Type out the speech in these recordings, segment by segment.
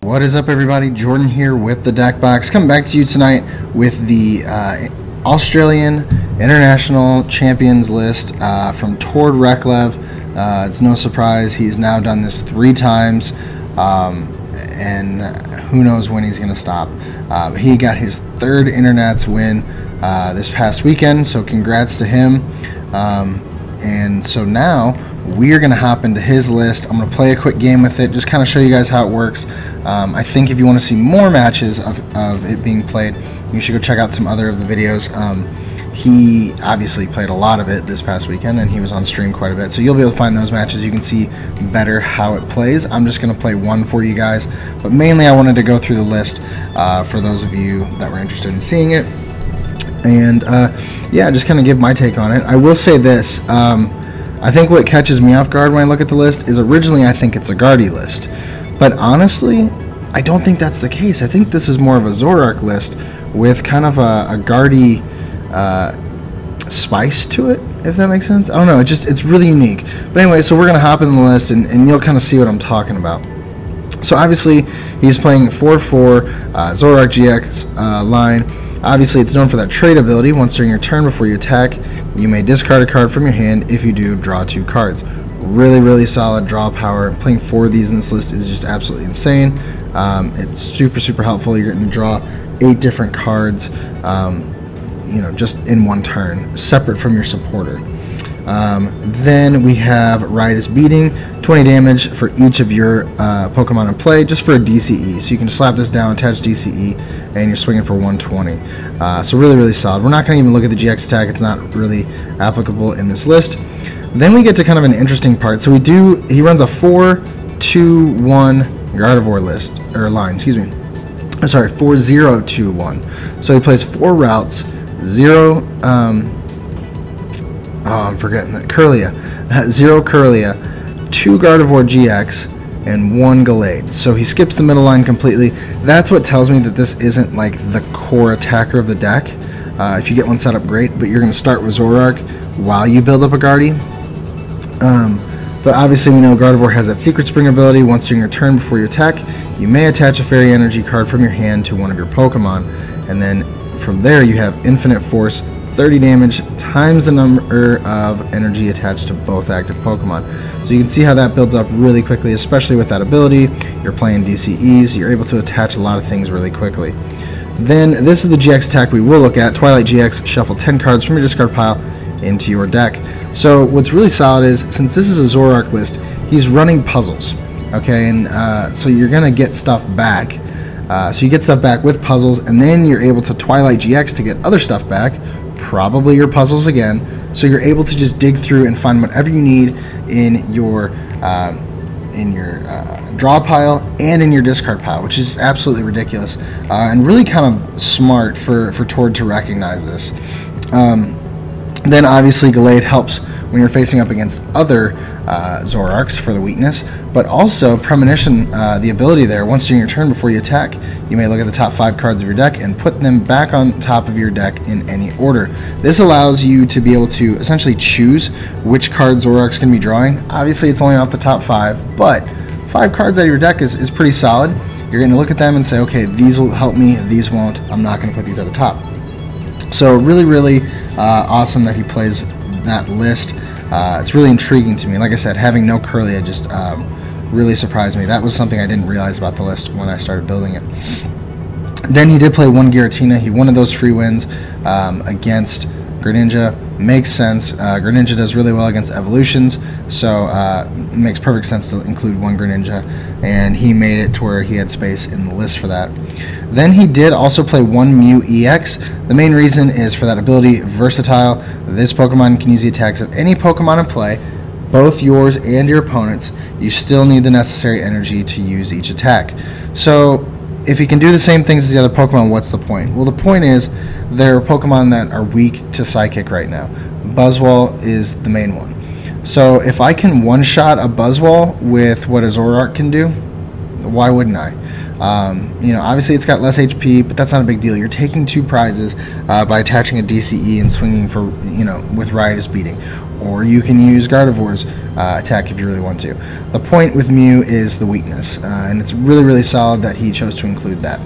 What is up, everybody? Jordan here with the Deck Box, coming back to you tonight with the Australian International Champions list from TORD Reklev. It's no surprise he's now done this 3 times, and who knows when he's going to stop. But he got his 3rd Internats win this past weekend, so congrats to him. And so now we are going to hop into his list. I'm going to play a quick game with it, just kind of show you guys how it works. I think if you want to see more matches of it being played, you should go check out some other of the videos. He obviously played a lot of it this past weekend, and he was on stream quite a bit, so you'll be able to find those matches. You can see better how it plays. I'm just going to play one for you guys, but mainly I wanted to go through the list for those of you that were interested in seeing it, and yeah, just kind of give my take on it. I will say this. I think what catches me off guard when I look at the list is originally I think it's a Guardy list, but honestly I don't think that's the case. I think this is more of a Zoroark list with kind of a Guardy spice to it, if that makes sense. I don't know, it's really unique. But anyway, so we're gonna hop in the list and you'll kind of see what I'm talking about. So obviously he's playing 4/4 Zoroark GX line. Obviously it's known for that trade ability. Once during your turn before you attack, you may discard a card from your hand. If you do, draw 2 cards. Really solid draw power. Playing 4 of these in this list is just absolutely insane. It's super helpful. You're going to draw 8 different cards, you know, just in one turn, separate from your supporter. Then we have Riotous Beating, 20 damage for each of your Pokemon in play, just for a DCE. So you can slap this down, attach DCE, and you're swinging for 120. So really solid. We're not going to even look at the GX attack. It's not really applicable in this list. Then we get to kind of an interesting part. So he runs a 4-2-1 Gardevoir list, or line, excuse me. Sorry, 4-0-2-1. So he plays 4 routes, 0, I'm forgetting that. Kirlia. 0 Kirlia, 2 Gardevoir GX, and 1 Gallade. So he skips the middle line completely. That's what tells me that this isn't like the core attacker of the deck. If you get one set up, great, but you're going to start with Zoroark while you build up a Guardy. But obviously we know Gardevoir has that Secret Spring ability. Once during your turn before you attack, you may attach a Fairy Energy card from your hand to one of your Pokemon. And then from there you have Infinite Force, 30 damage times the number of energy attached to both active Pokemon. So you can see how that builds up really quickly, especially with that ability. You're playing DCEs, you're able to attach a lot of things really quickly. Then this is the GX attack we will look at. Twilight GX, shuffle 10 cards from your discard pile into your deck. So what's really solid is, since this is a Zoroark list, he's running puzzles, okay, and so you're gonna get stuff back. So you get stuff back with puzzles, and then you're able to Twilight GX to get other stuff back, probably your puzzles again, so you're able to just dig through and find whatever you need in your draw pile and in your discard pile, which is absolutely ridiculous, and really kind of smart for TORD to recognize this. Then obviously Gallade helps when you're facing up against other Zoroarks for the weakness, but also Premonition, the ability there, once during your turn before you attack, you may look at the top 5 cards of your deck and put them back on top of your deck in any order. This allows you to be able to essentially choose which card Zoroark's going to be drawing. Obviously it's only off the top 5, but 5 cards out of your deck is pretty solid. You're going to look at them and say, okay, these will help me, these won't. I'm not going to put these at the top. So really awesome that he plays that list. It's really intriguing to me. Like I said, having no Kirlia just really surprised me. That was something I didn't realize about the list when I started building it. Then he did play 1 Giratina. He wanted those free wins against Greninja. Makes sense. Greninja does really well against evolutions, so it makes perfect sense to include 1 Greninja, and he made it to where he had space in the list for that. Then he did also play 1 Mew EX. The main reason is for that ability, Versatile. This Pokemon can use the attacks of any Pokemon in play, both yours and your opponent's. You still need the necessary energy to use each attack. So if he can do the same things as the other Pokemon, what's the point? Well, the point is there are Pokemon that are weak to Psychic right now. Buzzwole is the main one. So if I can one-shot a Buzzwole with what a Zoroark can do, why wouldn't I? You know, obviously it's got less HP, but that's not a big deal. You're taking 2 prizes by attaching a DCE and swinging for, you know, with Riotous Beating. Or you can use Gardevoir's attack if you really want to. The point with Mew is the weakness, and it's really, really solid that he chose to include that.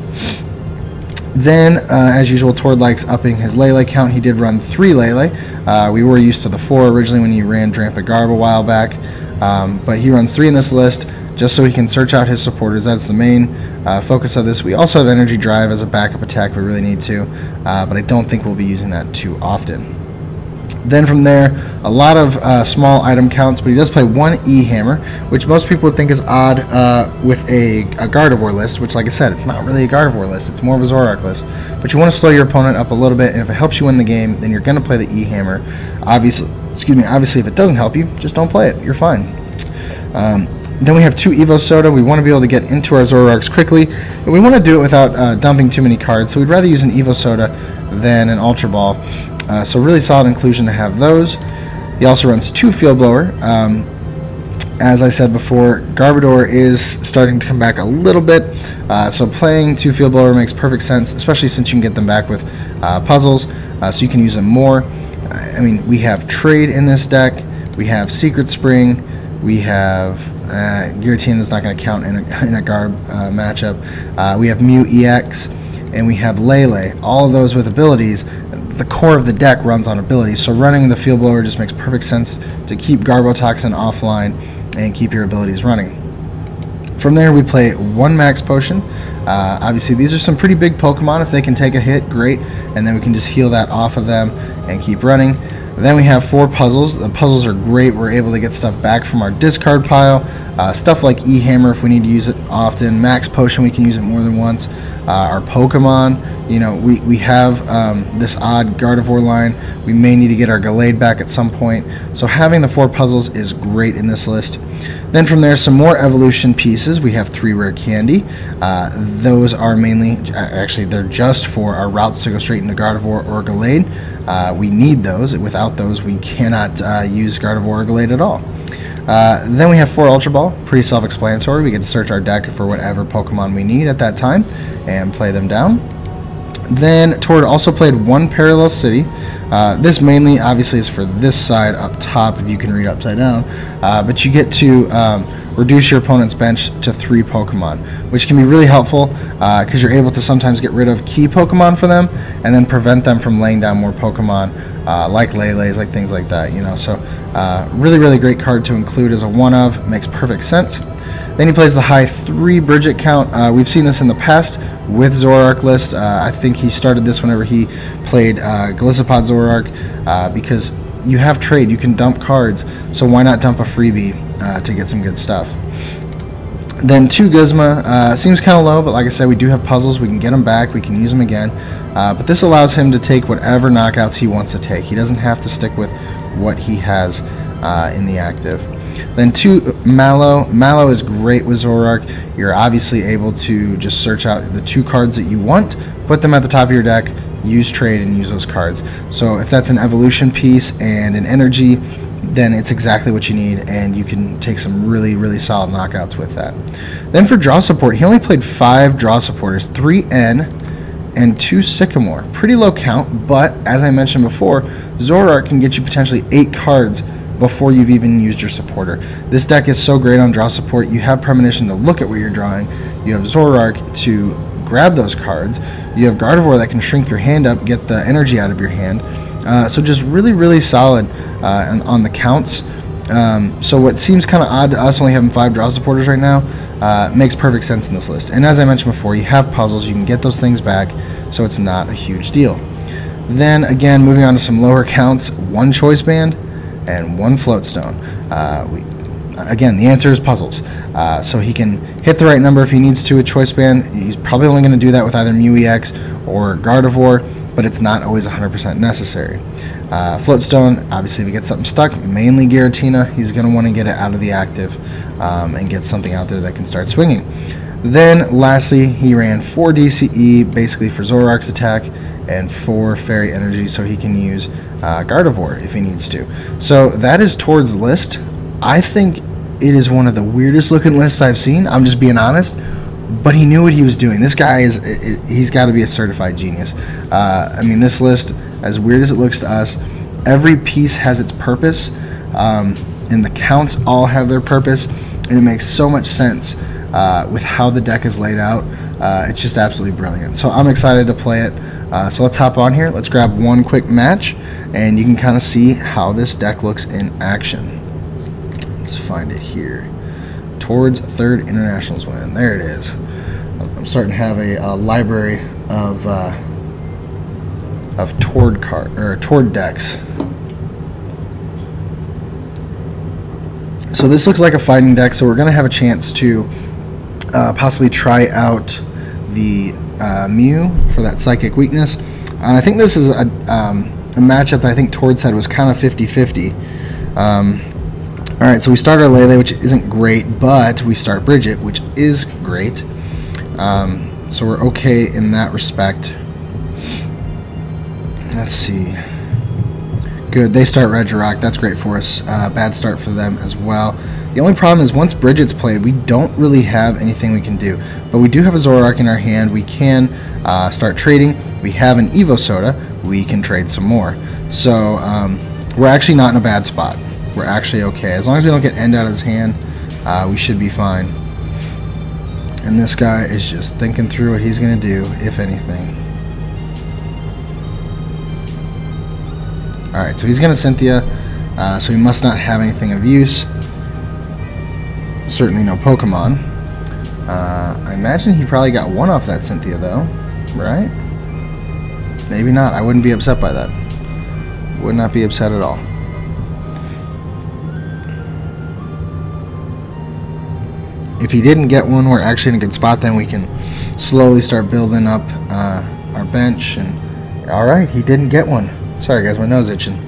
Then, as usual, Tord likes upping his Lele count. He did run 3 Lele. We were used to the 4 originally when he ran Drampent Garb a while back, but he runs 3 in this list just so he can search out his supporters. That's the main focus of this. We also have Energy Drive as a backup attack if we really need to, but I don't think we'll be using that too often. Then from there, a lot of small item counts, but he does play 1 E-Hammer, which most people would think is odd with a Gardevoir list, which, like I said, it's not really a Gardevoir list. It's more of a Zoroark list. But you want to slow your opponent up a little bit, and if it helps you win the game, then you're going to play the E-Hammer. Obviously, if it doesn't help you, just don't play it. You're fine. Then we have 2 Evo Soda. We want to be able to get into our Zoroarks quickly, and we want to do it without dumping too many cards, so we'd rather use an Evo Soda than an Ultra Ball. So really solid inclusion to have those. He also runs 2 Field Blower. As I said before, Garbodor is starting to come back a little bit, so playing 2 Field Blower makes perfect sense, especially since you can get them back with puzzles, so you can use them more. I mean, we have Trade in this deck, we have Secret Spring, we have Giratina is not going to count in a Garb matchup. We have Mew EX, and we have Lele. All of those with abilities. The core of the deck runs on abilities, so running the Field Blower just makes perfect sense to keep Garbotoxin offline and keep your abilities running. From there, we play 1 Max Potion. Obviously, these are some pretty big Pokemon. If they can take a hit, great, and then we can just heal that off of them and keep running. Then we have 4 puzzles. The puzzles are great. We're able to get stuff back from our discard pile. Stuff like E-Hammer if we need to use it often. Max Potion, we can use it more than once. Our Pokemon, you know, we have this odd Gardevoir line. We may need to get our Gallade back at some point. So having the 4 puzzles is great in this list. Then from there, some more evolution pieces. We have 3 Rare Candy. Those are mainly, actually, they're just for our routes to go straight into Gardevoir or Gallade. We need those. Without those, we cannot use Gardevoir or Gallade at all. Then we have 4 Ultra Ball, pretty self-explanatory. We get to search our deck for whatever Pokemon we need at that time and play them down. Then Tord also played 1 Parallel City. This mainly, obviously, is for this side up top, if you can read upside down. But you get to reduce your opponent's bench to 3 Pokemon, which can be really helpful because you're able to sometimes get rid of key Pokemon for them and then prevent them from laying down more Pokemon, like Lele's, like things like that, you know. So really, really great card to include as a one-of. Makes perfect sense. Then he plays the high 3 Bridget count. We've seen this in the past with Zoroark lists. I think he started this whenever he played Gliscopod Zoroark because you have trade, you can dump cards, so why not dump a freebie to get some good stuff. Then 2 Guzma, seems kind of low, but like I said, we do have puzzles, we can get them back, we can use them again, but this allows him to take whatever knockouts he wants to take. He doesn't have to stick with what he has in the active. Then 2 Mallow. Mallow is great with Zoroark. You're obviously able to just search out the 2 cards that you want, put them at the top of your deck, use trade, and use those cards. So if that's an evolution piece and an energy, then it's exactly what you need, and you can take some really, really solid knockouts with that. Then for draw support, he only played 5 draw supporters, 3 N and 2 Sycamore. Pretty low count, but as I mentioned before, Zoroark can get you potentially 8 cards before you've even used your supporter. This deck is so great on draw support. You have Premonition to look at what you're drawing. You have Zoroark to grab those cards. You have Gardevoir that can shrink your hand up, get the energy out of your hand. So just really, really solid on the counts. So what seems kind of odd to us, only having 5 draw supporters right now, makes perfect sense in this list. And as I mentioned before, you have puzzles, you can get those things back, so it's not a huge deal. Then again, moving on to some lower counts, 1 Choice Band and 1 Float Stone. Again, the answer is puzzles. So he can hit the right number if he needs to with Choice Band. He's probably only going to do that with either Mew EX or Gardevoir, but it's not always 100% necessary. Float Stone, obviously if he gets something stuck, mainly Giratina, he's going to want to get it out of the active and get something out there that can start swinging. Then lastly, he ran 4 DCE basically for Zoroark's attack and 4 Fairy Energy so he can use Gardevoir if he needs to. So that is Tord's list. I think it is one of the weirdest looking lists I've seen. I'm just being honest. but he knew what he was doing. This guy he's got to be a certified genius. I mean, this list, as weird as it looks to us, every piece has its purpose, and the counts all have their purpose, and it makes so much sense with how the deck is laid out. It's just absolutely brilliant. So I'm excited to play it. So let's hop on here. Let's grab one quick match, and you can kind of see how this deck looks in action. Let's find it here. TORD's third Internationals win. There it is. I'm starting to have a library of TORD decks. So this looks like a fighting deck. So we're going to have a chance to possibly try out the Mew for that psychic weakness. And I think this is a matchup that I think TORD said was kind of 50-50. Alright, so we start our Lele, which isn't great, but we start Bridget, which is great. So we're okay in that respect. Let's see. Good, they start Regirock. That's great for us. Bad start for them as well. The only problem is once Bridget's played, we don't really have anything we can do. But we do have a Zoroark in our hand. We can start trading. We have an Evo Soda. We can trade some more. So we're actually not in a bad spot. We're actually okay. As long as we don't get End out of his hand, we should be fine. And this guy is just thinking through what he's going to do, if anything. Alright, so he's going to Cynthia, so he must not have anything of use. Certainly no Pokemon. I imagine he probably got one off that Cynthia, though. Right? Maybe not. I wouldn't be upset by that. Would not be upset at all. If he didn't get one, we're actually in a good spot. Then we can slowly start building up our bench. And alright, he didn't get one. Sorry guys, my nose itching.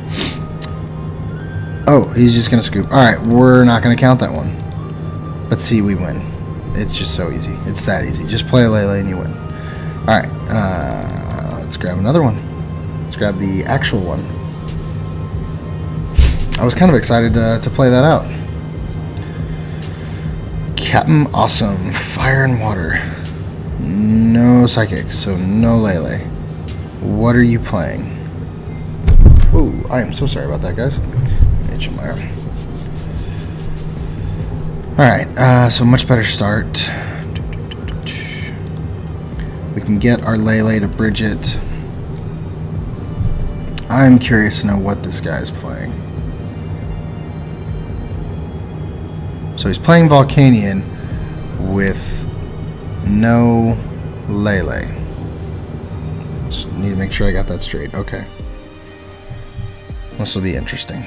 Oh, he's just gonna scoop. Alright, we're not gonna count that one. Let's see, we win. It's just so easy. It's that easy. Just play a Lele and you win. Alright, let's grab another one. Let's grab the actual one. I was kind of excited to play that out. Captain Awesome, Fire and Water. No Psychics, so no Lele. What are you playing? Ooh, I am so sorry about that, guys. Itch on my arm. Alright, so much better start. We can get our Lele to Bridget. I'm curious to know what this guy is playing. So he's playing Volcanion with no Lele. Just need to make sure I got that straight. Okay. This will be interesting.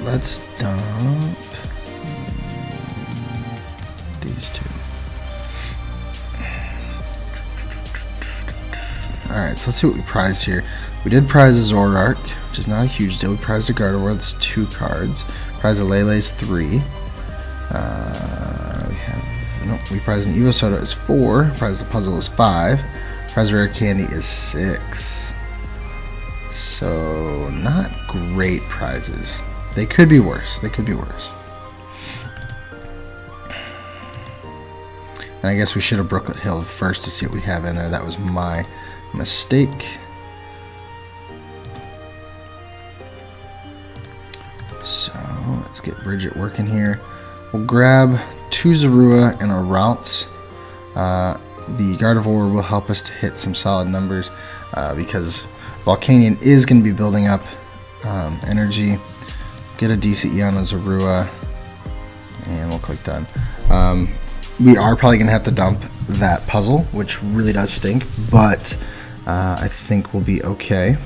Let's dump these two. Alright, so let's see what we prized here. We did prize a Zoroark, which is not a huge deal. We prized a Gardevoir, that's 2 cards. Prized a Lele's 3. We prized an Evo Soda is 4. Prized a Puzzle is 5. Prized Rare Candy is 6. So, not great prizes. They could be worse. They could be worse. And I guess we should have Brooklet Hill first to see what we have in there. That was my mistake. So, let's get Bridget working here. We'll grab 2 Zorua and our routes. The Gardevoir will help us to hit some solid numbers because Volcanion is going to be building up energy. Get a DCE on a Zorua, and we'll click done. We are probably going to have to dump that puzzle, which really does stink, but I think we'll be okay.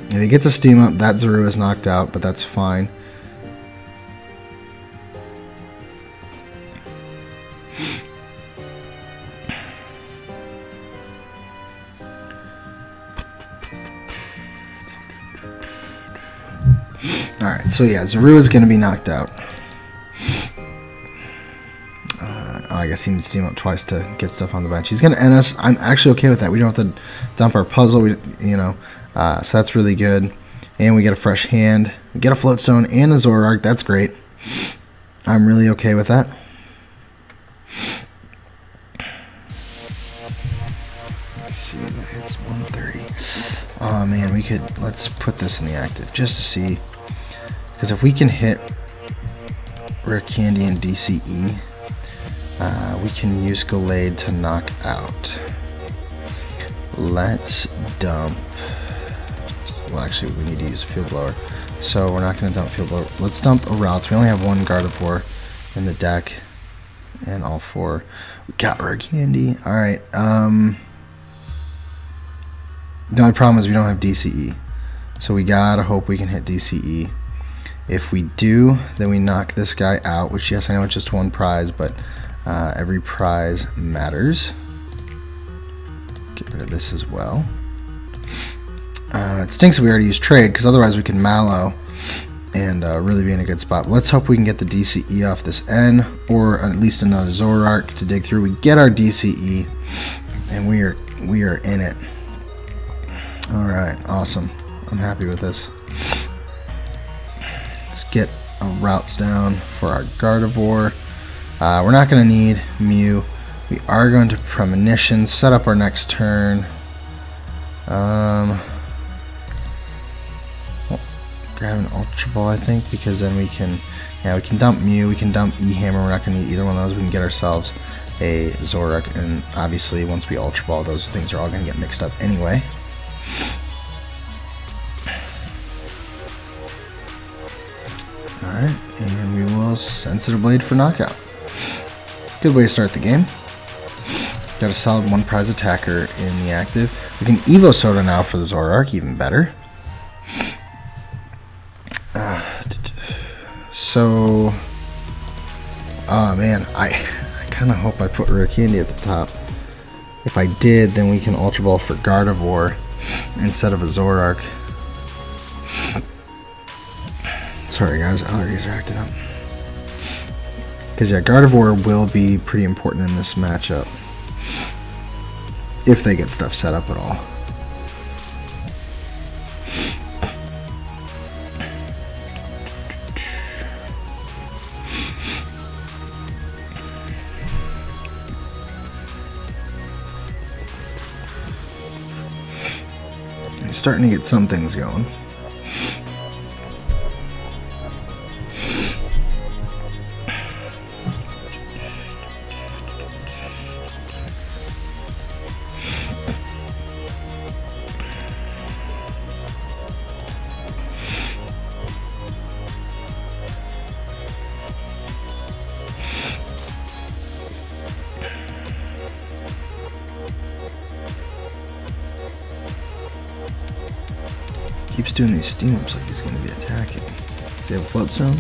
If he gets a steam up, that Zorua is knocked out, but that's fine. Alright, so yeah, Zorua is going to be knocked out. I guess he needs to steam up twice to get stuff on the bench. He's going to end us. I'm actually okay with that. We don't have to dump our puzzle, so that's really good. And we get a fresh hand. We get a float stone and a Zoroark. That's great. I'm really okay with that. Let's see what that hits. 130. Oh man, we could, let's put this in the active just to see. Because if we can hit Rare Candy and DCE, we can use Gallade to knock out. Let's dump. Well, actually, we need to use a Field Blower. So we're not going to dump Field Blower. Let's dump a Routes. We only have one Gardevoir in the deck. And all four. We got Rare Candy. Alright. The only problem is we don't have DCE. So we gotta hope we can hit DCE. If we do, then we knock this guy out. Which, yes, I know it's just one prize, but every prize matters. Get rid of this as well. It stinks that we already used trade, because otherwise we can Mallow and really be in a good spot. But let's hope we can get the DCE off this N, or at least another Zoroark to dig through. We get our DCE, and we are in it. All right, awesome. I'm happy with this. Let's get a Routes down for our Gardevoir. We're not going to need Mew. We are going to Premonition, set up our next turn. Grab an Ultra Ball, I think, because then we can dump Mew, we can dump E-Hammer. We're not going to need either one of those. We can get ourselves a Zoroark, and obviously once we Ultra Ball, those things are all going to get mixed up anyway. Alright, and we will Sensitive Blade for knockout. Good way to start the game. Got a solid one prize attacker in the active. We can Evo Soda now for the Zoroark, even better. So, oh man, I kind of hope I put Rare Candy at the top. If I did, then we can Ultra Ball for Gardevoir instead of a Zoroark. Sorry guys, allergies are acting up. Because yeah, Gardevoir will be pretty important in this matchup. If they get stuff set up at all. Starting to get some things going. Keeps doing these steam ups like he's going to be attacking. Does he have a Float Stone?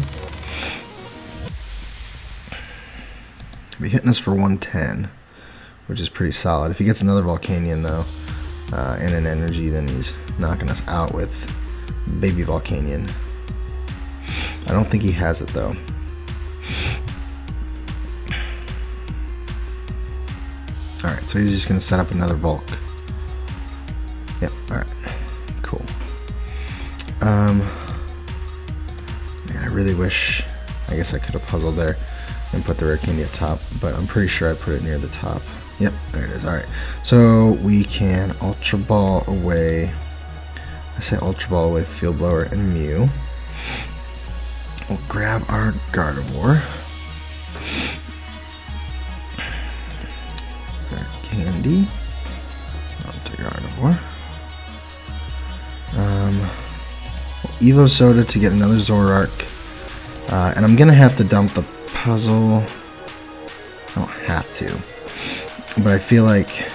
He'll be hitting us for 110, which is pretty solid. If he gets another Volcanion though, and an energy, then he's knocking us out with Baby Volcanion. I don't think he has it though. Alright, so he's just going to set up another Volk. Yep, alright. Cool. Man, I really wish, I guess I could have puzzled there and put the Rare Candy up top, but I'm pretty sure I put it near the top. Yep, there it is. Alright, so we can Ultra Ball away. I say Ultra Ball away Field Blower and Mew. We'll grab our Gardevoir. Rare Candy. Onto Gardevoir. Evo Soda to get another Zoroark. And I'm going to have to dump the puzzle. I don't have to. But I feel like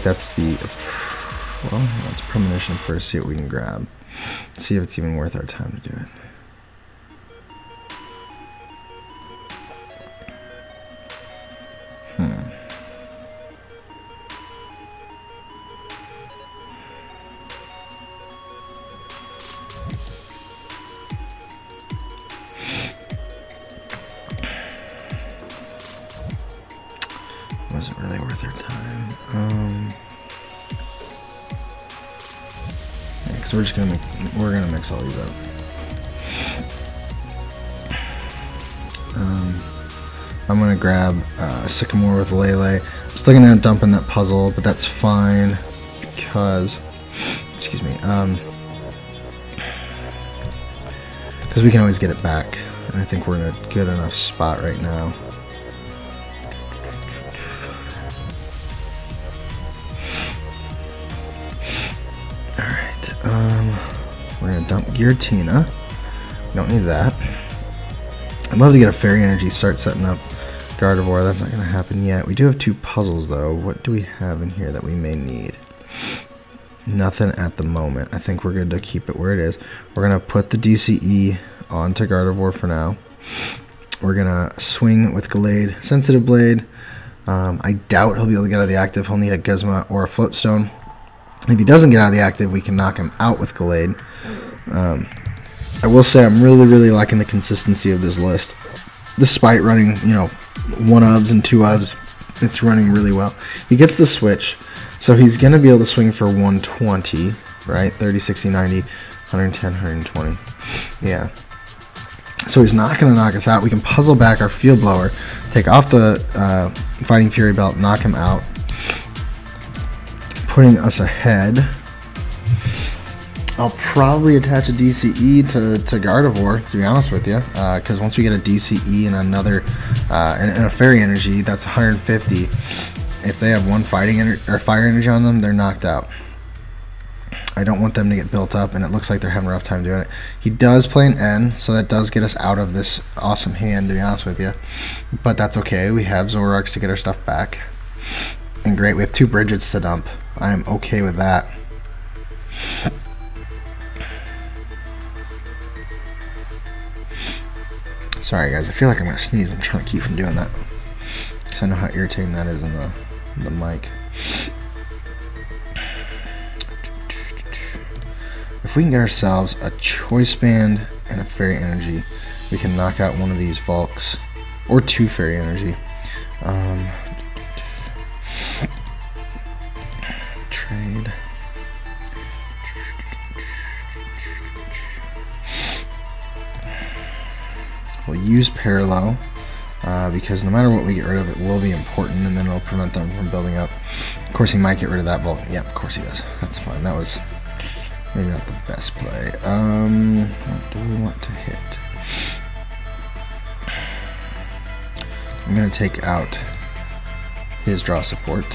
that's the... Well, let's Premonition first, see what we can grab. See if it's even worth our time to do it. Was it really worth our time? because we're gonna mix all these up. I'm gonna grab a Sycamore with Lele. I'm still gonna dump in that puzzle, but that's fine because, excuse me, because we can always get it back, and I think we're in a good enough spot right now. We're gonna dump Giratina. We don't need that. I'd love to get a Fairy Energy, start setting up Gardevoir. That's not gonna happen yet. We do have 2 puzzles though. What do we have in here that we may need? Nothing at the moment. I think we're good to keep it where it is. We're gonna put the DCE onto Gardevoir for now. We're gonna swing with Gallade, Sensitive Blade. I doubt he'll be able to get out of the active. He'll need a Guzma or a Float Stone. If he doesn't get out of the active, we can knock him out with Gallade. I will say I'm really liking the consistency of this list. Despite running, you know, 1 UVs and 2 UVs, it's running really well. He gets the switch, so he's going to be able to swing for 120, right? 30, 60, 90, 110, 120. Yeah. So he's not going to knock us out. We can puzzle back our Field Blower, take off the Fighting Fury Belt, knock him out, putting us ahead. I'll probably attach a DCE to Gardevoir, to be honest with you, because once we get a DCE and another and a Fairy Energy, that's 150. If they have 1 fighting or Fire Energy on them, they're knocked out. I don't want them to get built up, and it looks like they're having a rough time doing it. He does play an N, so that does get us out of this awesome hand, to be honest with you. But that's okay. We have Zoroarks to get our stuff back. And great, we have 2 Bridgets to dump. I am okay with that. Sorry guys, I feel like I'm gonna sneeze. I'm trying to keep from doing that because I know how irritating that is in the mic. If we can get ourselves a Choice Band and a Fairy Energy, we can knock out one of these Volks or 2 Fairy Energy. Trade. We'll use Parallel because no matter what we get rid of, it will be important, and then it'll prevent them from building up. Of course, he might get rid of that Bolt. Yeah, of course he does. That's fine. That was maybe not the best play. What do we want to hit? I'm going to take out his draw support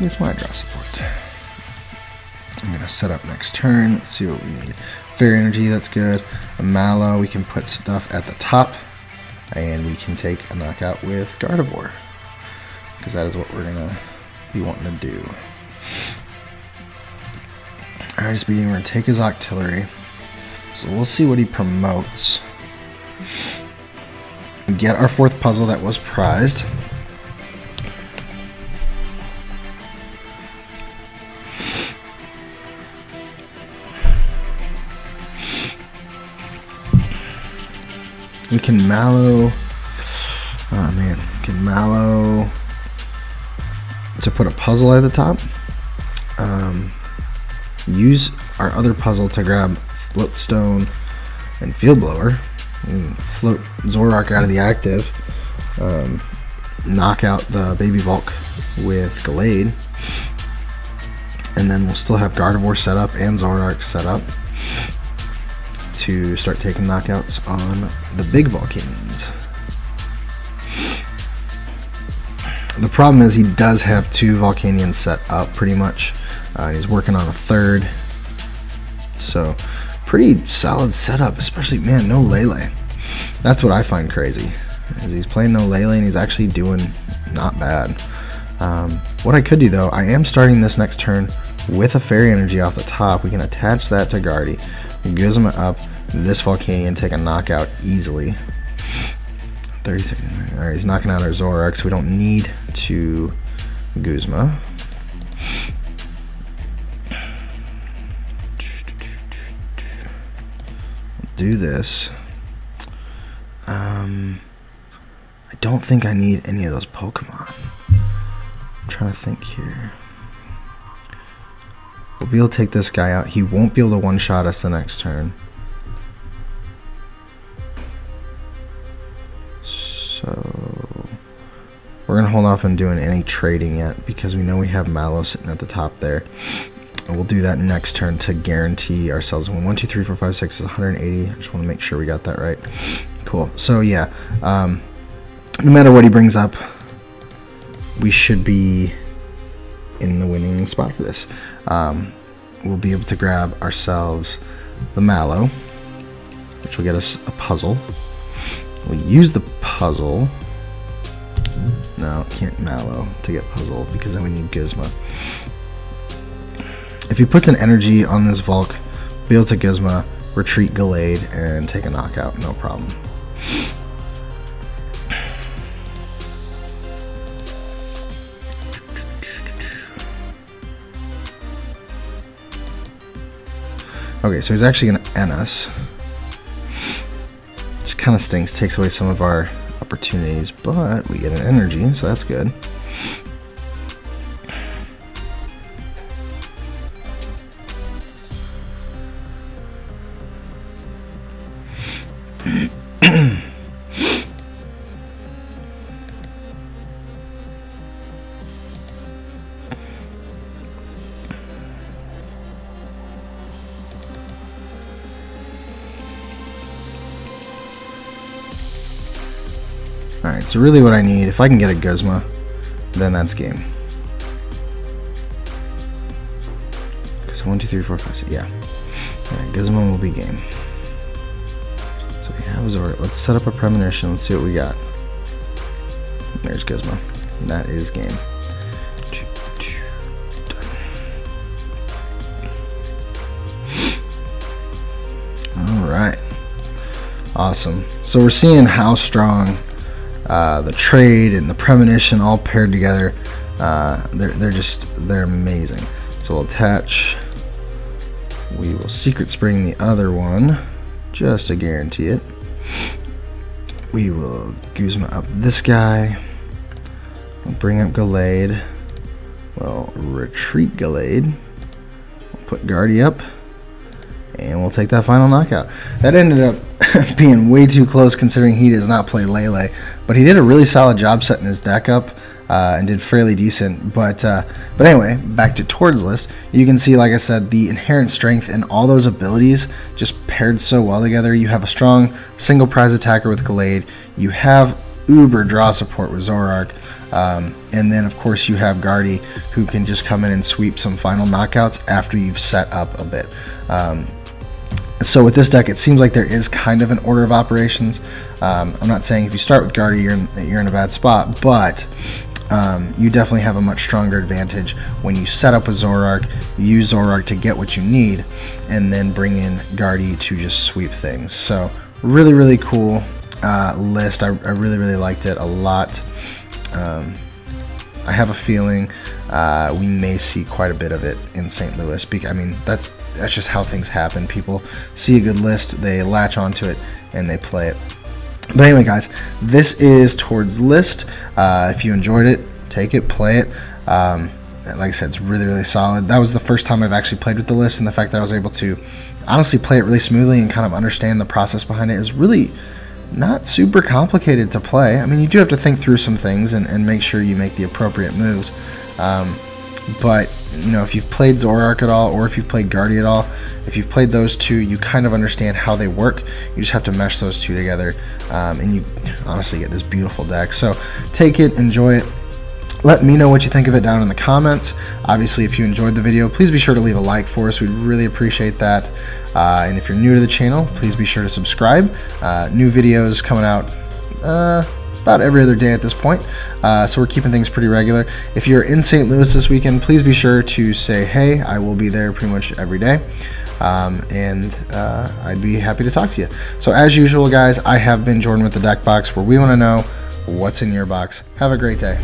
with my draw support. I'm going to set up next turn. Let's see what we need. Fairy Energy, that's good. A Mallow, we can put stuff at the top, and we can take a knockout with Gardevoir, because that is what we're gonna be wanting to do. Alright, speeding, we're gonna take his Octillery, so we'll see what he promotes. Get our 4th puzzle that was prized. We can Mallow, oh man, we can Mallow to put a puzzle at the top. Use our other puzzle to grab Float Stone and Field Blower. And float Zoroark out of the active. Knock out the Baby Volk with Gallade. And then we'll still have Gardevoir set up and Zoroark set up to start taking knockouts on the big Volcanions. The problem is he does have 2 Volcanions set up pretty much. He's working on a 3rd. So pretty solid setup, especially, man, no Lele. That's what I find crazy, is he's playing no Lele and he's actually doing not bad. What I could do though, I am starting this next turn with a Fairy Energy off the top. We can attach that to Guardy. Guzma up, this Volcanion, take a knockout easily. 30 seconds. Alright, he's knocking out our Zoroark, so we don't need to Guzma. Do this. I don't think I need any of those Pokemon. I'm trying to think here. We'll be able to take this guy out. He won't be able to one-shot us the next turn. So we're going to hold off on doing any trading yet because we know we have Mallow sitting at the top there. And we'll do that next turn to guarantee ourselves 1, 2, 3, 4, 5, 6 is 180. I just want to make sure we got that right. Cool. So yeah, no matter what he brings up, we should be in the winning spot for this. We'll be able to grab ourselves the Mallow, which will get us a puzzle. We'll use the puzzle. No, can't Mallow to get puzzle because then we need Gizmo. If he puts an energy on this Volk, be able to Gizmo, retreat Gallade, and take a knockout, no problem. Okay, so he's actually going to N us. Which kind of stinks, takes away some of our opportunities, but we get an energy, so that's good. Alright, so really what I need, if I can get a Guzma, then that's game. So 1, 2, 3, 4, 5, 6, yeah. Alright, Guzma will be game. So we have Zora. Let's set up a premonition, let's see what we got. There's Guzma. That is game. Alright. Awesome. So we're seeing how strong the trade and the premonition all paired together. They're amazing. So we'll attach. We will secret spring the other one just to guarantee it. We will Guzma up this guy. We'll bring up Gallade. We'll retreat Gallade. We'll put Guardy up. And we'll take that final knockout. That ended up being way too close considering he does not play Lele. But he did a really solid job setting his deck up and did fairly decent. But anyway, back to TORD's list. You can see, like I said, the inherent strength and all those abilities just paired so well together. You have a strong single prize attacker with Gallade. You have uber draw support with Zoroark. And then, of course, you have Guardy, who can just come in and sweep some final knockouts after you've set up a bit. So with this deck, it seems like there is kind of an order of operations. I'm not saying if you start with Guardy, you're in a bad spot, but you definitely have a much stronger advantage when you set up with Zoroark, use Zoroark to get what you need, and then bring in Guardy to just sweep things. So really, really cool list. I really liked it a lot. I have a feeling we may see quite a bit of it in St. Louis. I mean, that's just how things happen. People see a good list, they latch onto it, and they play it. But anyway, guys, this is TORD's list. If you enjoyed it, take it, play it. Like I said, it's really solid. That was the first time I've actually played with the list, and the fact that I was able to honestly play it really smoothly and kind of understand the process behind it is really not super complicated to play. I mean, you do have to think through some things and make sure you make the appropriate moves. But, you know, if you've played Zoroark at all, or if you've played Guardy at all, if you've played those two, you kind of understand how they work. You just have to mesh those two together, and you honestly get this beautiful deck. So take it, enjoy it. Let me know what you think of it down in the comments. Obviously, if you enjoyed the video, please be sure to leave a like for us. We'd really appreciate that. And if you're new to the channel, please be sure to subscribe. New videos coming out about every other day at this point. So we're keeping things pretty regular. If you're in St. Louis this weekend, please be sure to say hey. I will be there pretty much every day. And I'd be happy to talk to you. So as usual, guys, I have been Jordan with the Deck Box, where we want to know what's in your box. Have a great day.